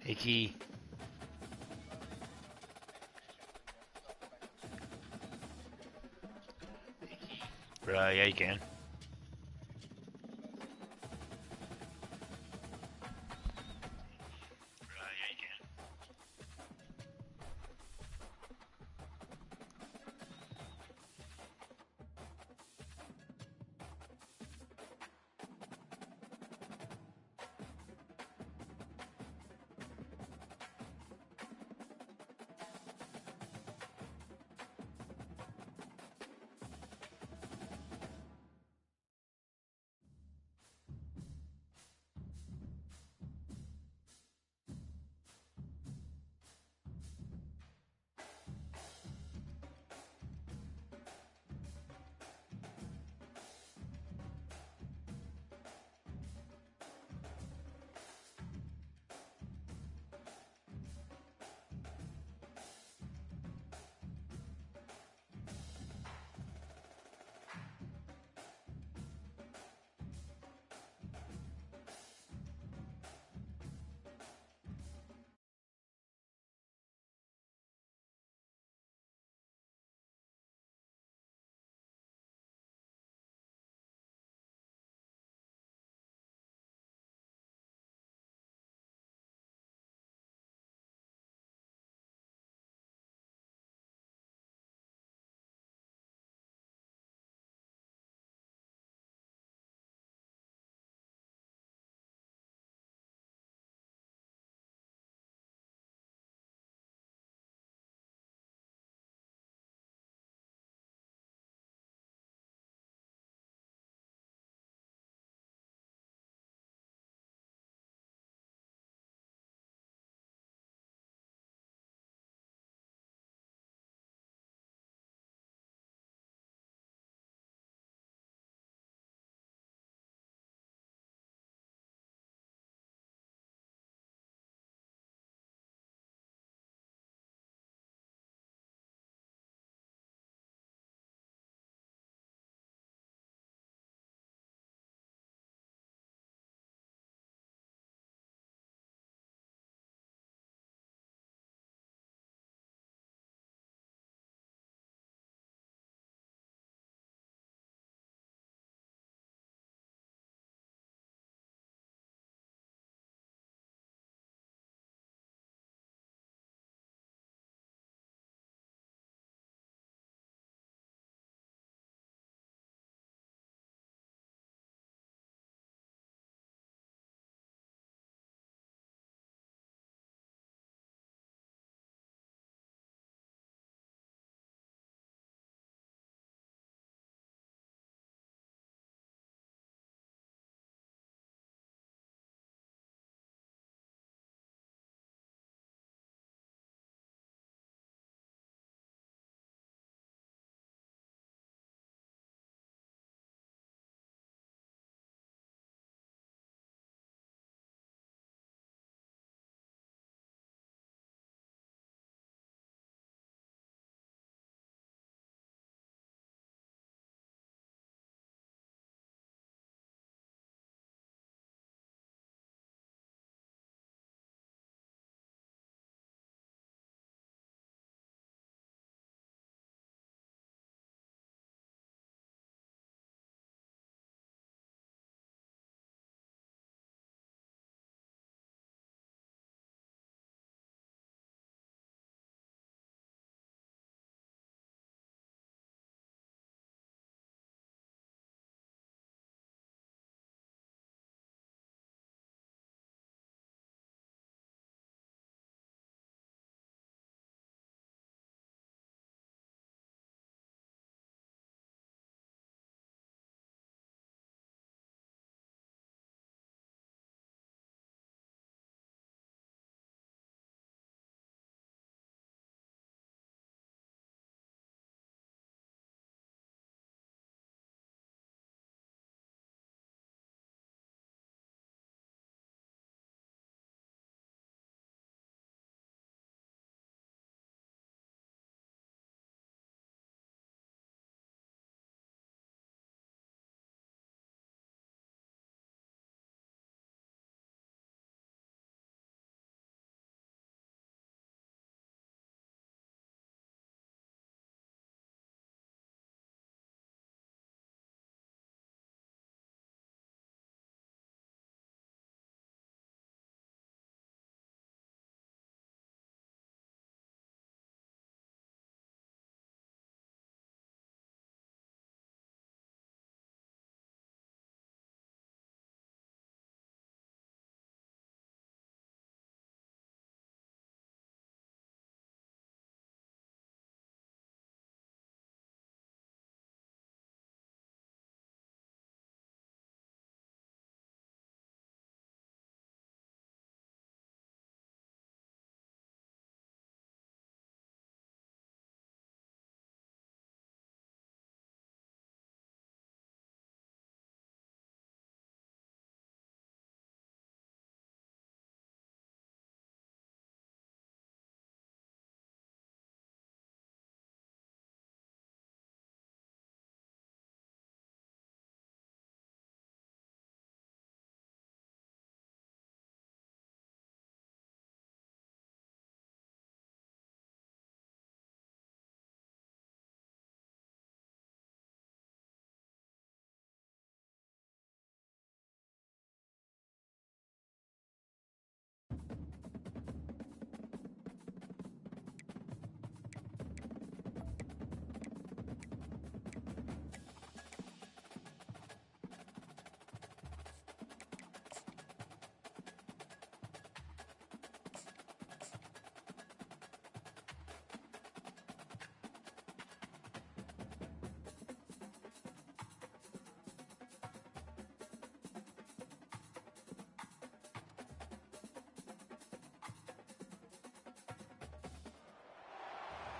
Hey, Key. Yeah, you can.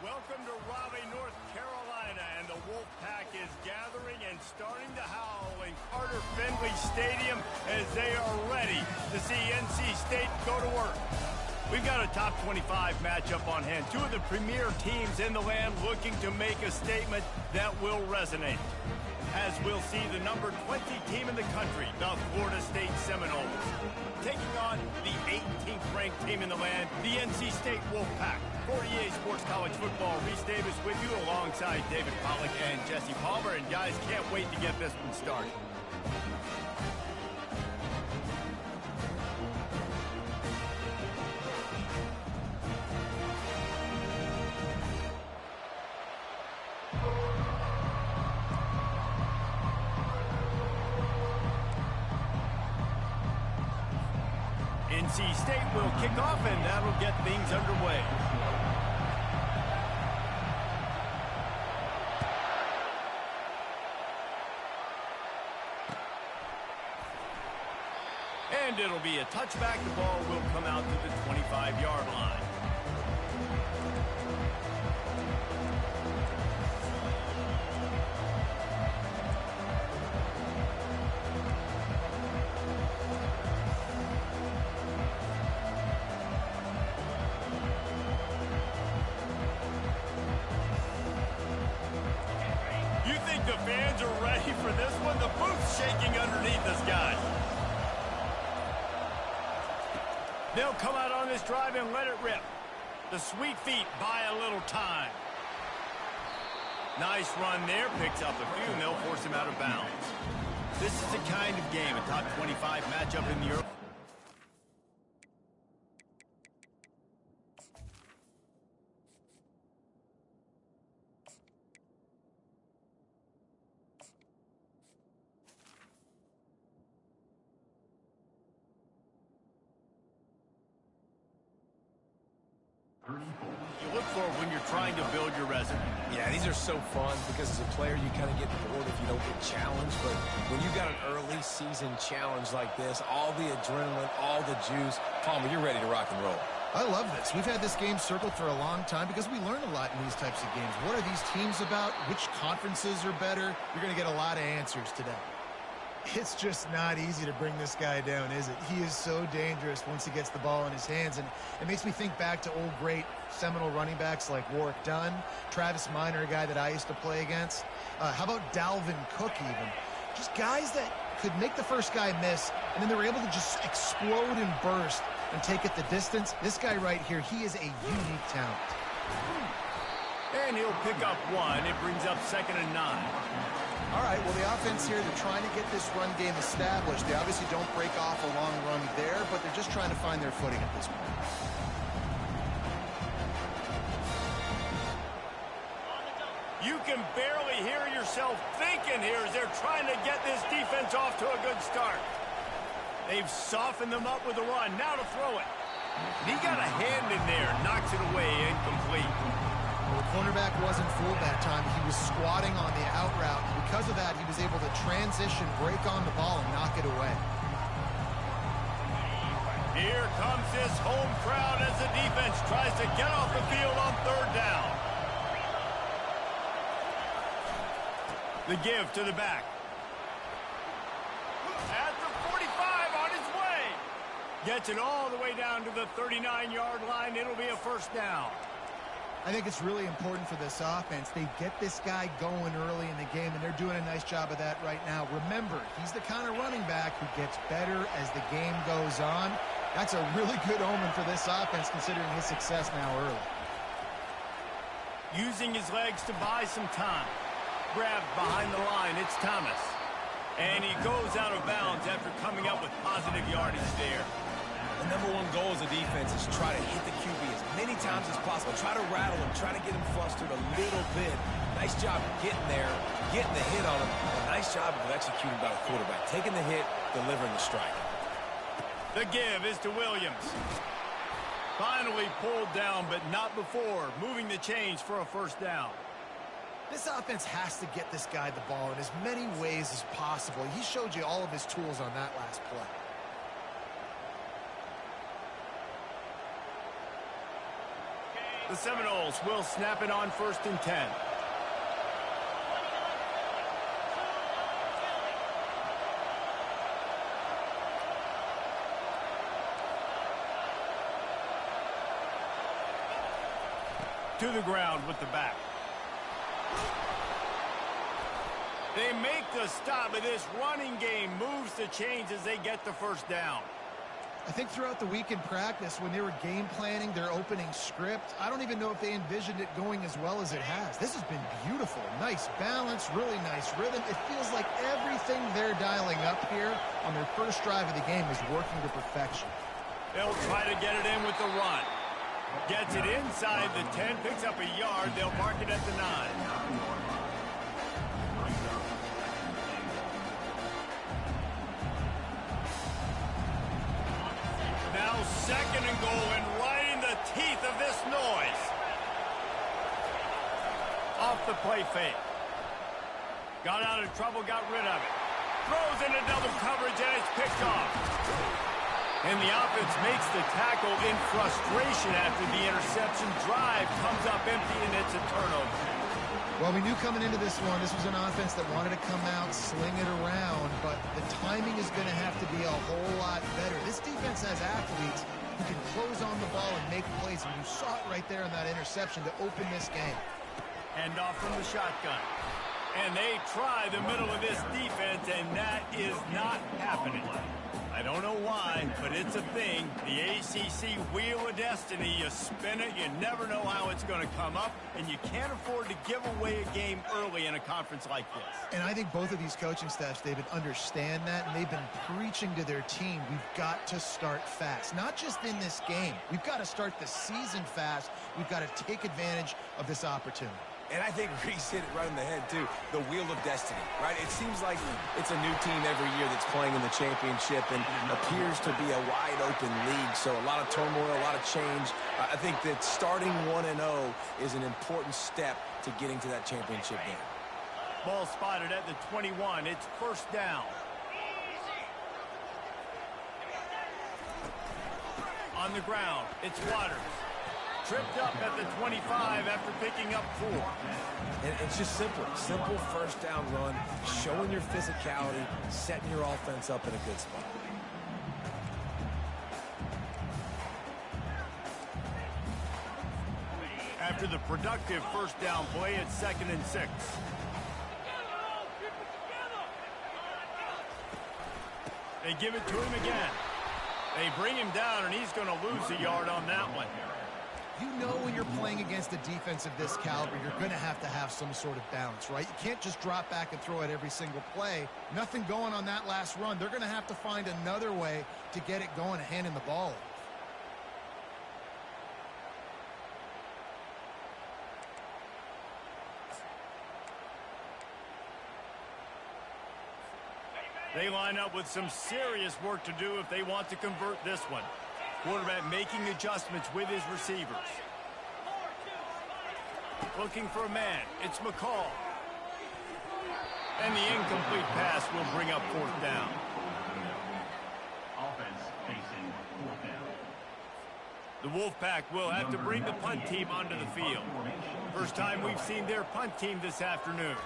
Welcome to Raleigh, North Carolina, and the Wolfpack is gathering and starting to howl in Carter Finley Stadium as they are ready to see NC State go to work. We've got a top 25 matchup on hand. Two of the premier teams in the land looking to make a statement that will resonate. As we'll see the number 20 team in the country, the Florida State Seminoles, taking on the 18th ranked team in the land, the NC State Wolfpack. For EA Sports College Football, Reese Davis with you alongside David Pollack and Jesse Palmer. And guys, can't wait to get this one started. NC State will kick off, and that'll get things underway. And it'll be a touchback. The ball will come out to the 25-yard line. You think the fans are ready for this one? The booth's shaking underneath us, guys. They'll come out on this drive and let it rip. The Sweet Feet buy a little time. Nice run there. Picks up a few, and they'll force him out of bounds. This is the kind of game, a top 25 matchup in the early. You look for when you're trying to build your resume. Yeah, these are so fun because as a player you kind of get bored if you don't get challenged. But when you got an early season challenge like this, all the adrenaline, all the juice, Palmer, you're ready to rock and roll. I love this. We've had this game circled for a long time because we learn a lot in these types of games. What are these teams about? Which conferences are better? You're going to get a lot of answers today. It's just not easy to bring this guy down, is it? He is so dangerous once he gets the ball in his hands, and it makes me think back to old great Seminole running backs like Warwick Dunn, Travis Minor, a guy that I used to play against. How about Dalvin Cook even? Just guys that could make the first guy miss, and then they were able to just explode and burst and take it the distance. This guy right here, he is a unique talent. And he'll pick up one. It brings up 2nd and 9. All right, well, the offense here, they're trying to get this run game established. They obviously don't break off a long run there, but they're just trying to find their footing at this point. You can barely hear yourself thinking here as they're trying to get this defense off to a good start. They've softened them up with a run. Now to throw it. He got a hand in there, knocks it away, incomplete. Well, the cornerback wasn't fooled that time. He was squatting on the out route. Because of that, he was able to transition, break on the ball, and knock it away. Here comes this home crowd as the defense tries to get off the field on 3rd down. The give to the back. At the 45 on his way. Gets it all the way down to the 39-yard line. It'll be a 1st down. I think it's really important for this offense. They get this guy going early in the game, and they're doing a nice job of that right now. Remember, he's the kind of running back who gets better as the game goes on. That's a really good omen for this offense, considering his success now early. Using his legs to buy some time. Grabbed behind the line, it's Thomas. And he goes out of bounds after coming up with positive yardage there. The #1 goal as a defense is try to hit the QB as many times as possible. Try to rattle him, try to get him flustered a little bit. Nice job getting there, getting the hit on him. A nice job of executing by the quarterback. Taking the hit, delivering the strike. The give is to Williams. Finally pulled down, but not before. Moving the chains for a 1st down. This offense has to get this guy the ball in as many ways as possible. He showed you all of his tools on that last play. The Seminoles will snap it on 1st and 10. To the ground with the back. They make the stop, but this running game moves the chains as they get the first down. I think throughout the week in practice, when they were game planning their opening script, I don't even know if they envisioned it going as well as it has. This has been beautiful. Nice balance, really nice rhythm. It feels like everything they're dialing up here on their first drive of the game is working to perfection. They'll try to get it in with the run. Gets it inside the 10, picks up a yard. They'll mark it at the 9. Now 2nd and goal, and right in the teeth of this noise. Off the play fake. Got out of trouble, got rid of it. Throws into double coverage, and it's picked off. And the offense makes the tackle in frustration after the interception. Drive comes up empty, and it's a turnover. Well, we knew coming into this one, this was an offense that wanted to come out, sling it around, but the timing is going to have to be a whole lot better. This defense has athletes who can close on the ball and make plays, and you saw it right there in that interception to open this game. Hand off from the shotgun. And they try the middle of this defense, and that is not happening. I don't know why, but it's a thing. The ACC Wheel of Destiny, you spin it, you never know how it's going to come up, and you can't afford to give away a game early in a conference like this. And I think both of these coaching staffs, David, understand that, and they've been preaching to their team, we've got to start fast. Not just in this game. We've got to start the season fast. We've got to take advantage of this opportunity. And I think Reese hit it right in the head, too. The Wheel of Destiny, right? It seems like it's a new team every year that's playing in the championship and appears to be a wide-open league. So a lot of turmoil, a lot of change. I think that starting 1-0 is an important step to getting to that championship game. Ball spotted at the 21. It's 1st down. On the ground, it's Waters. Tripped up at the 25 after picking up 4. And it's just simple. Simple 1st down run, showing your physicality, setting your offense up in a good spot. After the productive 1st down play, it's 2nd and 6. They give it to him again. They bring him down, and he's going to lose a yard on that one. You know when you're playing against a defense of this caliber, you're going to have some sort of balance, right? You can't just drop back and throw it every single play. Nothing going on that last run. They're going to have to find another way to get it going and handing the ball off. They line up with some serious work to do if they want to convert this one. Quarterback making adjustments with his receivers. Looking for a man. It's McCall. And the incomplete pass will bring up 4th down. Offense facing 4th down. The Wolfpack will have to bring the punt team onto the field. First time we've seen their punt team this afternoon.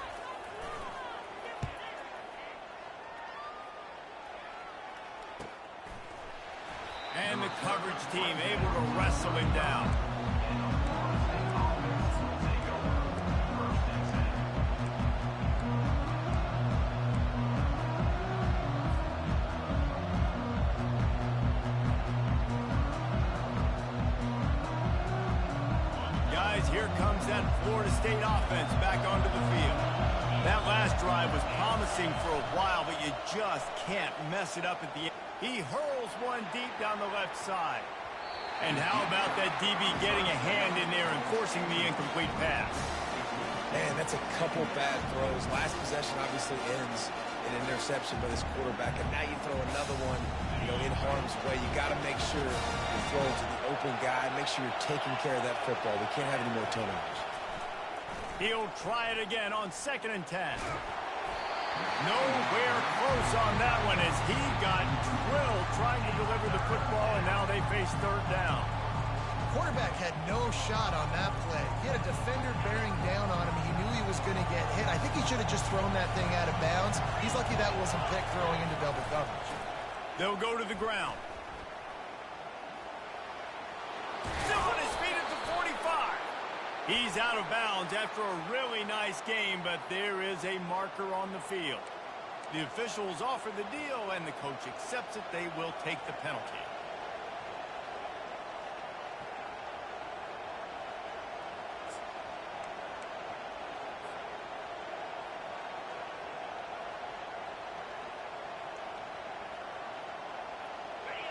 And the coverage team able to wrestle it down. Guys, here comes that Florida State offense back onto the field. That last drive was promising for a while, but you just can't mess it up at the end. He hurls one deep down the left side. And how about that DB getting a hand in there and forcing the incomplete pass? Man, that's a couple bad throws. Last possession obviously ends in an interception by this quarterback, and now you throw another one, in harm's way. You got to make sure you're throwing to the open guy. Make sure you're taking care of that football. We can't have any more turnovers. He'll try it again on 2nd and 10. Nowhere close on that one as he got drilled trying to deliver the football, and now they face 3rd down. Quarterback had no shot on that play. He had a defender bearing down on him. He knew he was going to get hit. I think he should have just thrown that thing out of bounds. He's lucky that wasn't picked throwing into double coverage. They'll go to the ground. Still on his feet at the 45. He's out of bounds after a really nice game, but there is a marker on the field. The officials offer the deal, and the coach accepts it. They will take the penalty.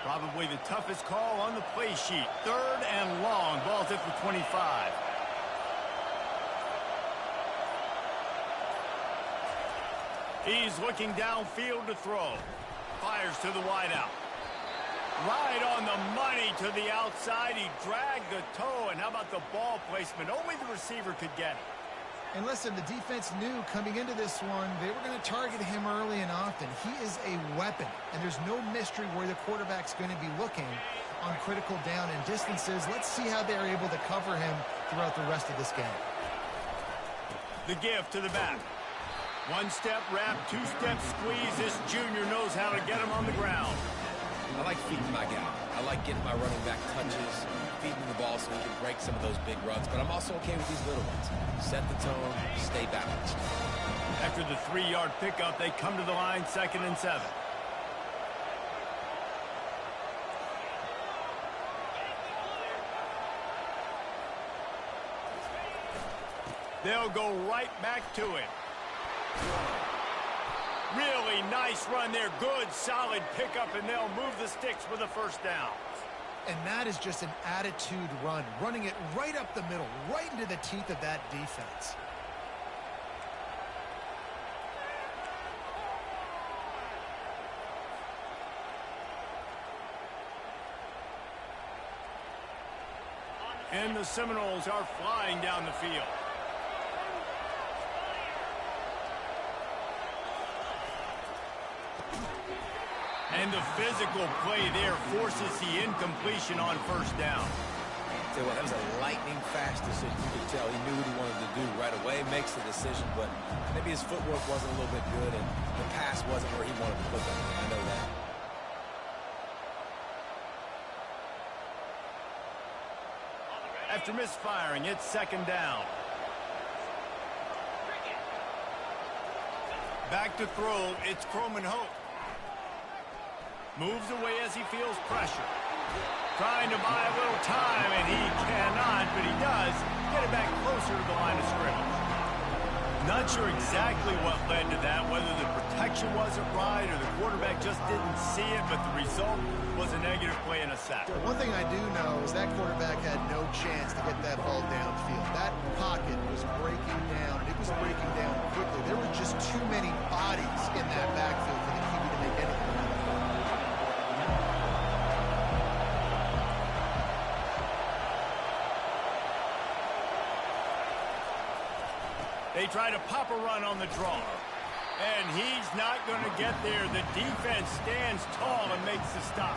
Probably the toughest call on the play sheet. 3rd and long. Ball's at the 25. He's looking downfield to throw. Fires to the wideout. Right on the money to the outside. He dragged the toe. And how about the ball placement? Only the receiver could get it. And listen, the defense knew coming into this one, they were going to target him early and often. He is a weapon, and there's no mystery where the quarterback's going to be looking on critical down and distances. Let's see how they're able to cover him throughout the rest of this game. The give to the back. 1-step wrap, 2-step squeeze. This junior knows how to get him on the ground. I like feeding my guy. I like getting my running back touches, feeding the ball so he can break some of those big runs. But I'm also okay with these little ones. Set the tone, stay balanced. After the 3-yard pickup, they come to the line, 2nd and 7. They'll go right back to it. Really nice run there. Good, solid pickup, and they'll move the sticks for the 1st down. And that is just an attitude run, running it right up the middle, right into the teeth of that defense. And the Seminoles are flying down the field. And the physical play there forces the incompletion on 1st down. Tell you what, that was a lightning-fast decision. You could tell he knew what he wanted to do right away, makes the decision, but maybe his footwork wasn't a little bit good, and the pass wasn't where he wanted to put that. I know that. After misfiring, it's 2nd down. Back to throw, it's Croman Hope. Moves away as he feels pressure. Trying to buy a little time, and he cannot, but he does get it back closer to the line of scrimmage. Not sure exactly what led to that, whether the protection wasn't right or the quarterback just didn't see it, but the result was a negative play and a sack. One thing I do know is that quarterback had no chance to get that ball downfield. That pocket was breaking down. It was breaking down quickly. There were just too many bodies in that backfield for the QB to make anything out of it. They try to pop a run on the draw. And he's not going to get there. The defense stands tall and makes the stop.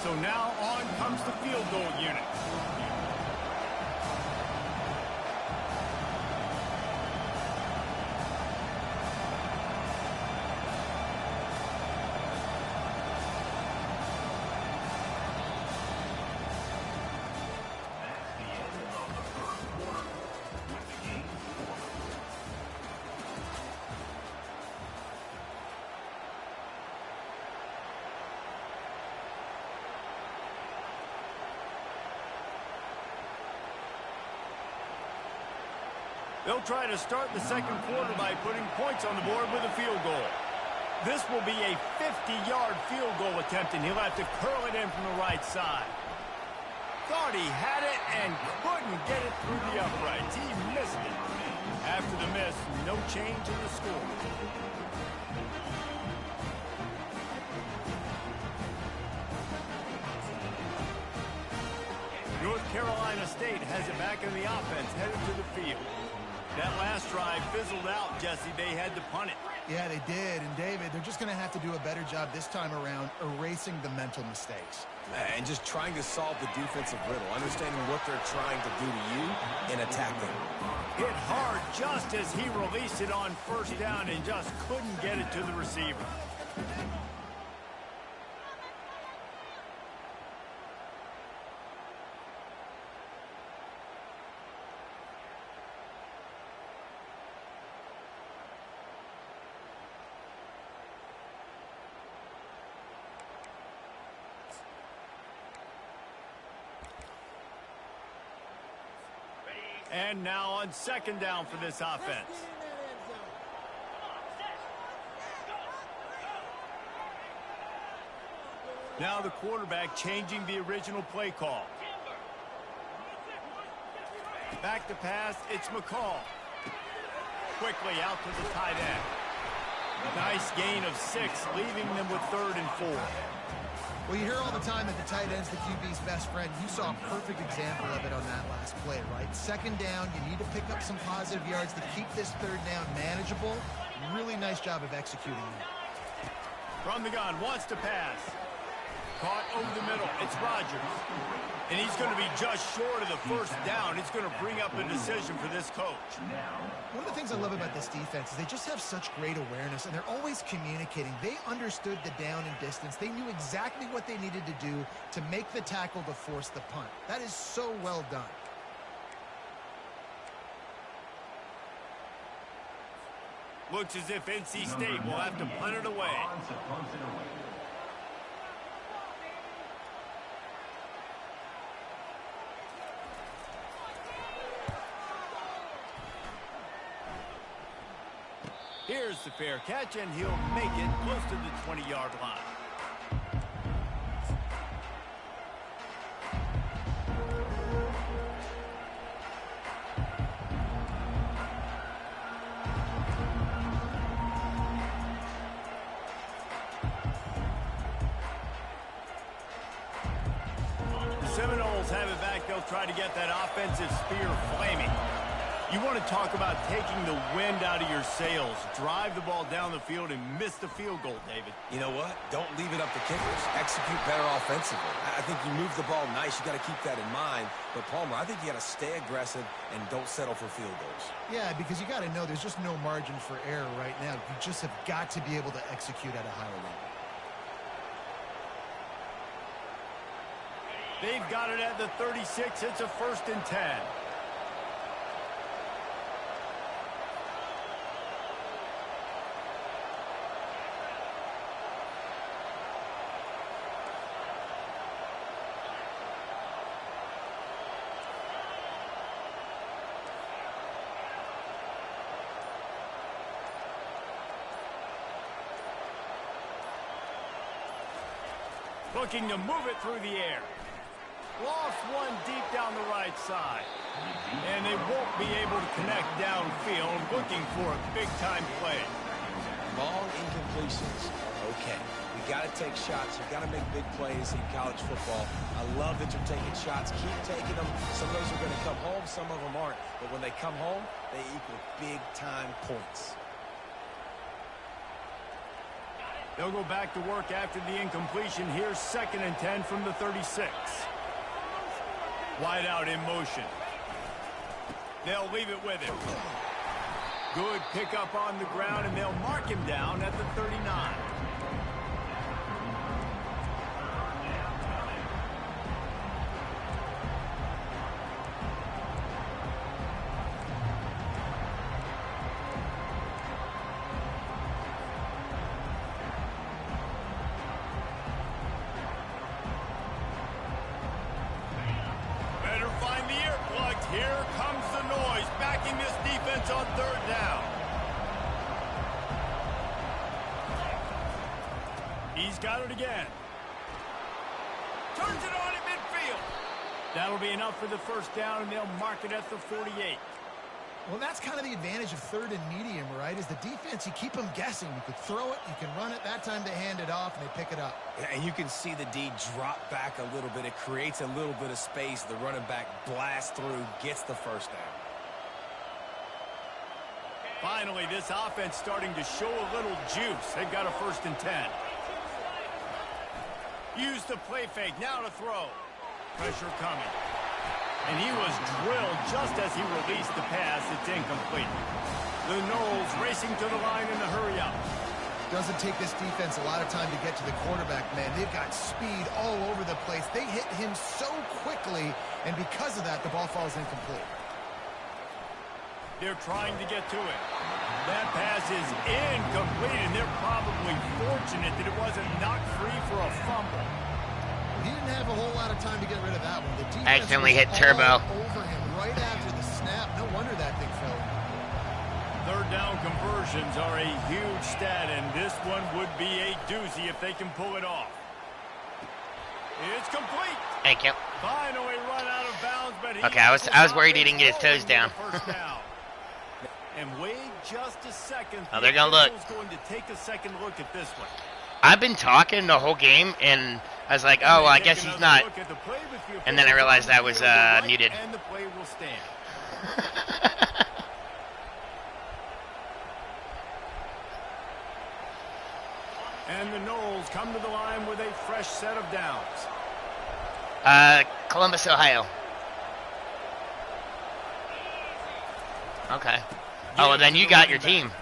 So now on comes the field goal unit. They'll try to start the 2nd quarter by putting points on the board with a field goal. This will be a 50-yard field goal attempt, and he'll have to curl it in from the right side. Thought he had it and couldn't get it through the uprights. He missed it. After the miss, no change in the score. North Carolina State has it back in the offense, headed to the field. That last drive fizzled out, Jesse. They had to punt it. Yeah, they did. And, David, they're just going to have to do a better job this time around erasing the mental mistakes. And just trying to solve the defensive riddle, understanding what they're trying to do to you and attack them. Hit hard just as he released it on first down and just couldn't get it to the receiver. And now on second down for this offense. Now the quarterback changing the original play call. Back to pass, it's McCall. Quickly out to the tight end. Nice gain of 6, leaving them with 3rd and 4. Well, you hear all the time that the tight end's the QB's best friend. You saw a perfect example of it on that last play, right? Second down, you need to pick up some positive yards to keep this 3rd down manageable. Really nice job of executing that. From the gun, wants to pass. Caught over the middle, it's Rodgers. And he's going to be just short of the first down. It's going to bring up a decision for this coach. One of the things I love about this defense is they just have such great awareness, and they're always communicating. They understood the down and distance. They knew exactly what they needed to do to make the tackle to force the punt. That is so well done. Looks as if NC State will have to punt it away. Here's the fair catch, and he'll make it close to the 20-yard line. The Seminoles have it back. They'll try to get that offensive spear flaming. You want to talk about taking the wind out of your sails. Drive the ball down the field and miss the field goal, David. You know what? Don't leave it up to kickers. Execute better offensively. I think you move the ball nice. You got to keep that in mind. But, Palmer, I think you got to stay aggressive and don't settle for field goals. Yeah, because you got to know there's just no margin for error right now. You just have got to be able to execute at a higher level. They've got it at the 36. It's a 1st and 10. Looking to move it through the air. Lost one deep down the right side. And they won't be able to connect downfield, looking for a big-time play. Long incompletions are okay. We got to take shots. You got to make big plays in college football. I love that you're taking shots. Keep taking them. Some of those are going to come home. Some of them aren't. But when they come home, they equal big-time points. They'll go back to work after the incompletion. Here's 2nd and 10 from the 36. Wide out in motion. They'll leave it with him. Good pickup on the ground, and they'll mark him down at the 39. Here comes the noise, backing this defense on 3rd down. He's got it again. Turns it on at midfield. That'll be enough for the 1st down, and they'll mark it at the 48. Well, that's kind of the advantage of 3rd and medium, right? Is the defense, you keep them guessing. You could throw it, you can run it. That time they hand it off, and they pick it up. Yeah, and you can see the D drop back a little bit. It creates a little bit of space. The running back blasts through, gets the 1st down. Finally, this offense starting to show a little juice. They've got a 1st and 10. Use the play fake. Now to throw. Pressure coming. And he was drilled just as he released the pass. It's incomplete. The Noles racing to the line in the hurry up. Doesn't take this defense a lot of time to get to the quarterback, man. They've got speed all over the place. They hit him so quickly, and because of that, the ball falls incomplete. They're trying to get to it. That pass is incomplete, and they're probably fortunate that it wasn't knocked free for a fumble. He didn't have a whole lot of time to get rid of that one. The defense Accidentally was hit turbo. all over him right after the snap. No wonder that thing fell. 3rd down conversions are a huge stat, and this one would be a doozy if they can pull it off. It's complete. Thank you. Finally run out of bounds, but he Okay, I was worried he didn't get his toes down. And wait just a second. Oh, they're gonna look. Going to take a second look at this one. I've been talking the whole game, and I was like, oh, well, I guess he's not. And then I realized that was muted. And the play will stand. And the Noles come to the line with a fresh set of downs. Columbus, Ohio. Okay. Oh, well, then you got your team.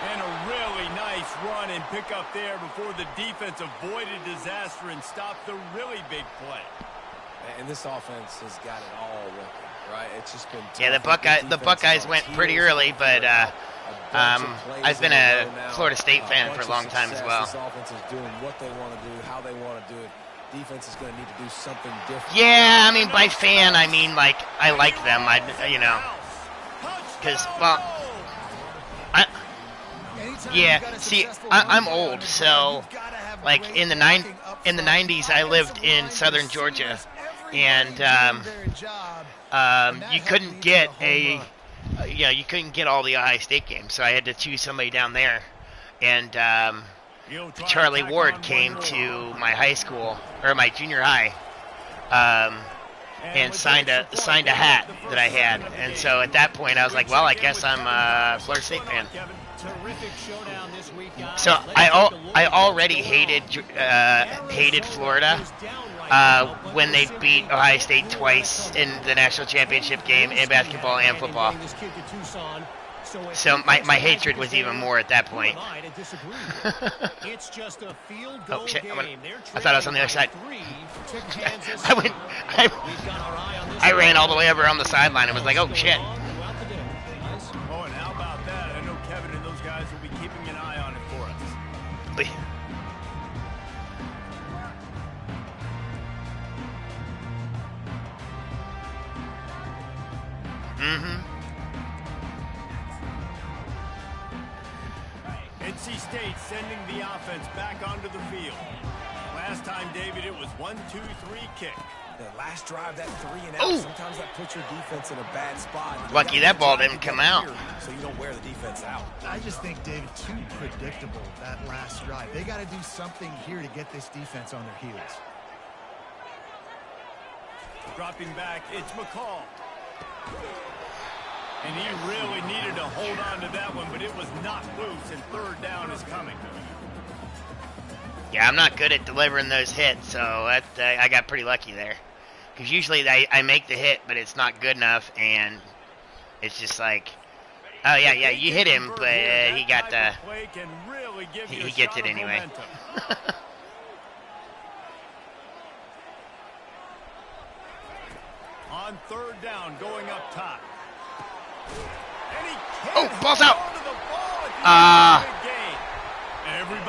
And a really nice run and pick up there before the defense avoided disaster and stopped the really big play. And this offense has got it all working, right? It's just been tough. Yeah, the Buckeyes went pretty early, but I've been a Florida State fan for a long time as well. This offense is doing what they want to do, how they want to do it. Defense is going to need to do something different. Yeah, I mean, by fan, I mean, like, I like them. Because, well, I'm old, so, like, in the 90s, I lived in southern Georgia, and you couldn't get you couldn't get all the Ohio State games, so I had to choose somebody down there, and Charlie Ward came to my high school, or my junior high, and signed a hat that I had, and so at that point I was like, well, I guess I'm a Florida State fan. So I already hated Florida when they beat Ohio State twice in the national championship game in basketball and football. So my hatred was even more at that point. Oh shit! I thought I was on the other side. I ran all the way over on the sideline and was like, oh shit. Oh, and how about that? I know Kevin and those guys will be keeping an eye on it for us. NC State sending the offense back onto the field. Last time, David, it was 1-2-3 kick. The last drive, that 3 and out. Sometimes that puts your defense in a bad spot. Lucky that ball didn't come out. So you don't wear the defense out. I just think, David, too predictable, that last drive. They got to do something here to get this defense on their heels. Dropping back, it's McCall. And he really needed to hold on to that one, but it was not loose, and 3rd down is coming. Yeah, I'm not good at delivering those hits, so I got pretty lucky there. Because usually I make the hit, but it's not good enough, and it's just like, oh yeah, you hit him, but he got the, he gets it anyway. On 3rd down, going up top. Oh, ball's out. Everybody